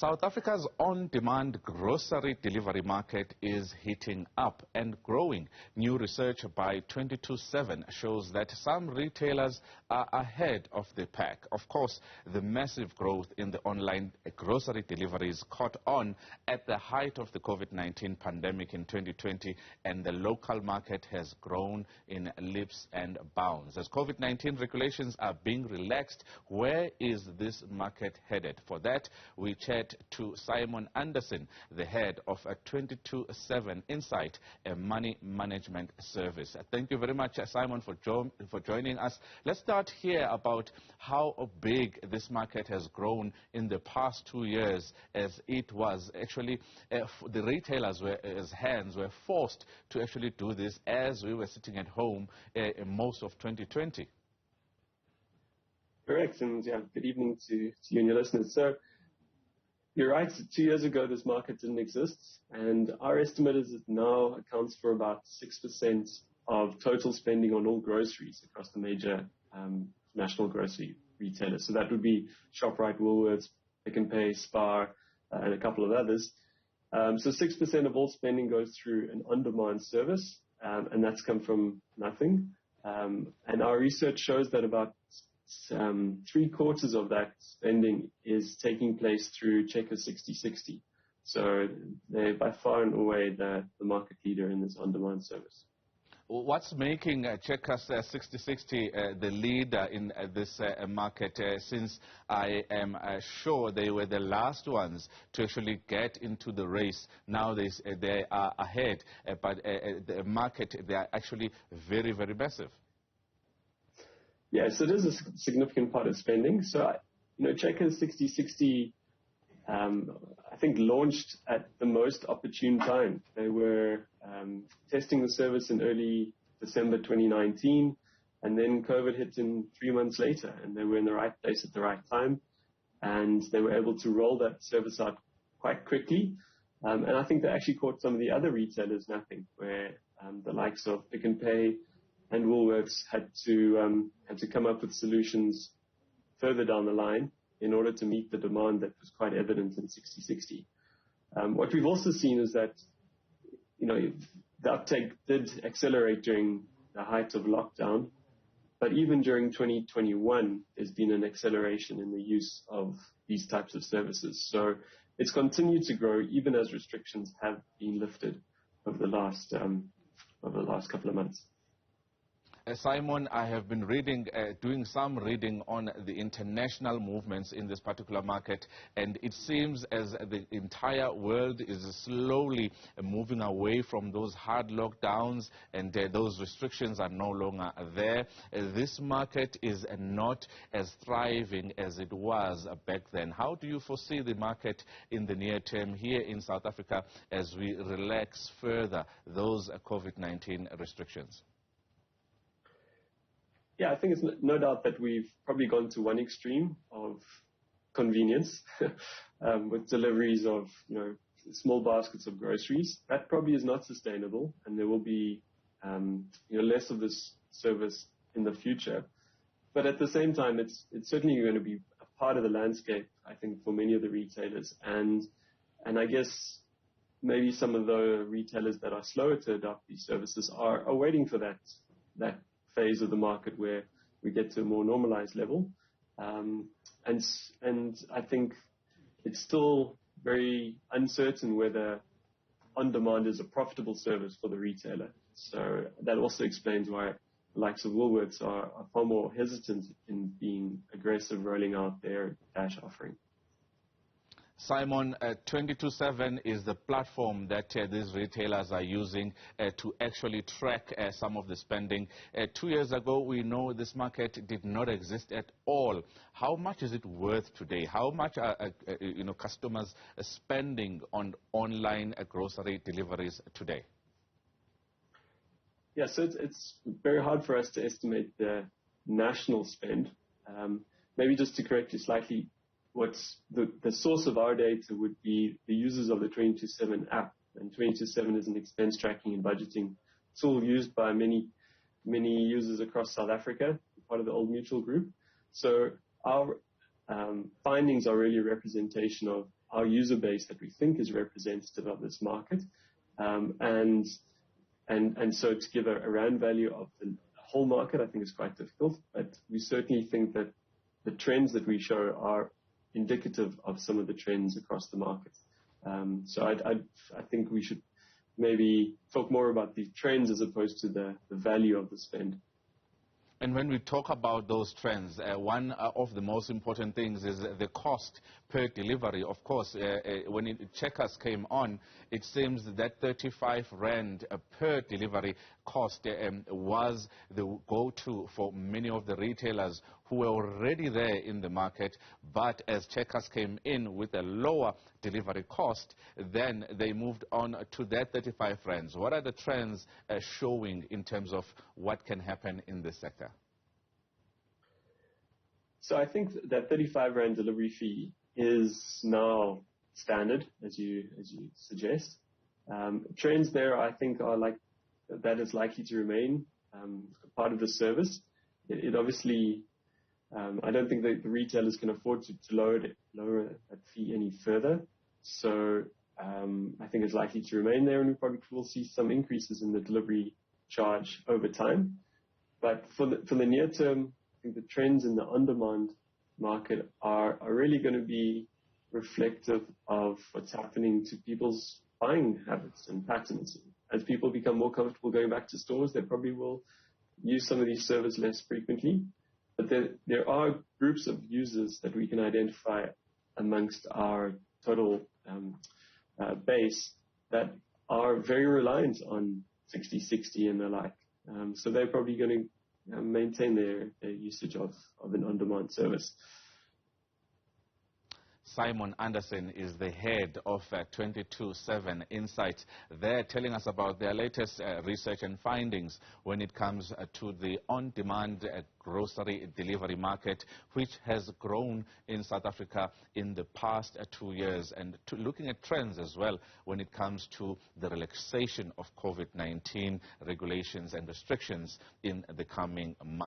South Africa's on-demand grocery delivery market is heating up and growing. New research by 227 shows that some retailers are ahead of the pack. Of course, the massive growth in the online grocery deliveries caught on at the height of the COVID-19 pandemic in 2020, and the local market has grown in leaps and bounds. As COVID-19 regulations are being relaxed, where is this market headed? For that, we chat to Simon Anderssen, the head of a 227 Insight, a money management service. Thank you very much, Simon, for joining us. Let's start here about how big this market has grown in the past 2 years, as it was actually the retailers were forced to actually do this as we were sitting at home most of 2020. Correct, and yeah, good evening to you and your listeners. So, you're right, 2 years ago this market didn't exist, and our estimate is it now accounts for about 6% of total spending on all groceries across the major national grocery retailers. So that would be ShopriteShop, Woolworths, Pick n Pay, Spar, and a couple of others. So 6% of all spending goes through an on-demand service, and that's come from nothing. And our research shows that about 3/4 of that spending is taking place through Checkers 6060. So they're by far and away the market leader in this on-demand service. What's making Checkers 6060 the leader in this market, since I am sure they were the last ones to actually get into the race? Now they are ahead, but the market, they are actually very, very massive. Yes, it is a significant part of spending. So, Checkers 6060, I think, launched at the most opportune time. They were testing the service in early December 2019, and then COVID hit in 3 months later, and they were in the right place at the right time, and they were able to roll that service out quite quickly. And I think they actually caught some of the other retailers napping, where the likes of Pick n Pay and Woolworths had to come up with solutions further down the line in order to meet the demand that was quite evident in 6060. What we've also seen is that, the uptake did accelerate during the height of lockdown, but even during 2021, there's been an acceleration in the use of these types of services. So it's continued to grow even as restrictions have been lifted over the last couple of months. Simon, I have been doing some reading on the international movements in this particular market, and it seems as the entire world is slowly moving away from those hard lockdowns, and those restrictions are no longer there. This market is not as thriving as it was back then. How do you foresee the market in the near term here in South Africa as we relax further those COVID-19 restrictions? Yeah, I think it's no doubt that we've probably gone to one extreme of convenience with deliveries of small baskets of groceries. That probably is not sustainable, and there will be less of this service in the future. But at the same time, it's certainly going to be a part of the landscape, I think, for many of the retailers. And I guess maybe some of the retailers that are slower to adopt these services are waiting for that phase of the market where we get to a more normalized level. And I think it's still very uncertain whether on-demand is a profitable service for the retailer. So that also explains why the likes of Woolworths are far more hesitant in being aggressive rolling out their Dash offering. Simon, 227 is the platform that these retailers are using to actually track some of the spending. 2 years ago, we know this market did not exist at all. How much is it worth today? How much are customers spending on online grocery deliveries today? Yeah, so it's very hard for us to estimate the national spend. Maybe just to correct you slightly, what's the source of our data would be the users of the 227 app. And 227 is an expense tracking and budgeting tool used by many users across South Africa, part of the Old Mutual Group. So our findings are really a representation of our user base that we think is representative of this market. And so to give a rand value of the whole market, I think is quite difficult, but we certainly think that the trends that we show are indicative of some of the trends across the market. So I think we should maybe talk more about the trends as opposed to the value of the spend. And when we talk about those trends, one of the most important things is the cost per delivery. Of course, when Checkers came on, it seems that 35 rand per delivery cost was the go-to for many of the retailers who were already there in the market. But as Checkers came in with a lower delivery cost, then they moved on to that 35 rands. What are the trends showing in terms of what can happen in this sector? So I think that 35 rand delivery fee is now standard, as you suggest. Trends there, I think, are like that is likely to remain part of the service. It obviously, I don't think that the retailers can afford to lower that fee any further. So I think it's likely to remain there, and we probably will see some increases in the delivery charge over time. But for the near term, I think the trends in the on-demand market are really going to be reflective of what's happening to people's buying habits and patterns. As people become more comfortable going back to stores, they probably will use some of these services less frequently. But there are groups of users that we can identify amongst our total base that are very reliant on 60/60 and the like. So they're probably going to maintain their usage of an on-demand service. Simon Anderssen is the head of 22/7 Insights. They're telling us about their latest research and findings when it comes to the on-demand grocery delivery market, which has grown in South Africa in the past 2 years, and looking at trends as well when it comes to the relaxation of COVID-19 regulations and restrictions in the coming months.